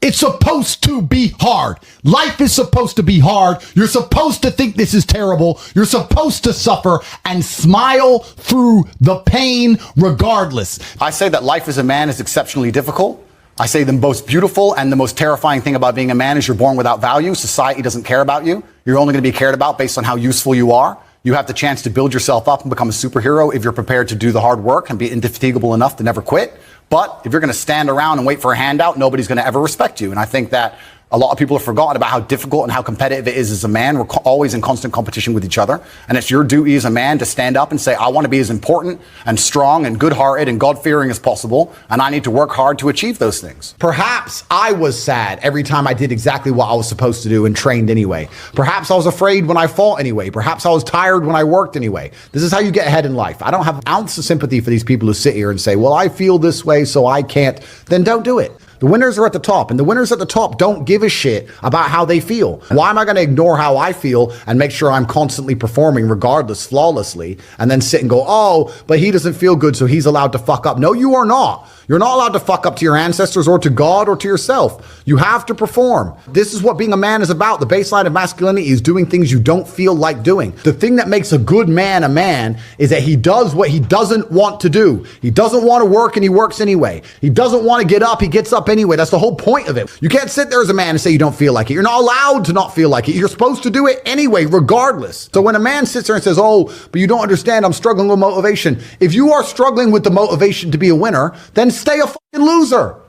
It's supposed to be hard. Life is supposed to be hard. You're supposed to think this is terrible. You're supposed to suffer and smile through the pain regardless. I say that life as a man is exceptionally difficult. I say the most beautiful and the most terrifying thing about being a man is you're born without value. Society doesn't care about you. You're only going to be cared about based on how useful you are. You have the chance to build yourself up and become a superhero if you're prepared to do the hard work and be indefatigable enough to never quit. But if you're going to stand around and wait for a handout, nobody's going to ever respect you. And I think that a lot of people have forgotten about how difficult and how competitive it is as a man. We're always in constant competition with each other. And it's your duty as a man to stand up and say, I want to be as important and strong and good-hearted and God-fearing as possible. And I need to work hard to achieve those things. Perhaps I was sad every time I did exactly what I was supposed to do and trained anyway. Perhaps I was afraid when I fought anyway. Perhaps I was tired when I worked anyway. This is how you get ahead in life. I don't have an ounce of sympathy for these people who sit here and say, well, I feel this way, so I can't. Then don't do it. The winners are at the top, and the winners at the top don't give a shit about how they feel. Why am I going to ignore how I feel and make sure I'm constantly performing regardless, flawlessly, and then sit and go, oh, but he doesn't feel good, so he's allowed to fuck up. No, you are not. You're not allowed to fuck up to your ancestors or to God or to yourself. You have to perform. This is what being a man is about. The baseline of masculinity is doing things you don't feel like doing. The thing that makes a good man a man is that he does what he doesn't want to do. He doesn't want to work and he works anyway. He doesn't want to get up, he gets up anyway. That's the whole point of it. You can't sit there as a man and say you don't feel like it. You're not allowed to not feel like it. You're supposed to do it anyway, regardless. So when a man sits there and says, oh, but you don't understand, I'm struggling with motivation. If you are struggling with the motivation to be a winner, then stay a fucking loser.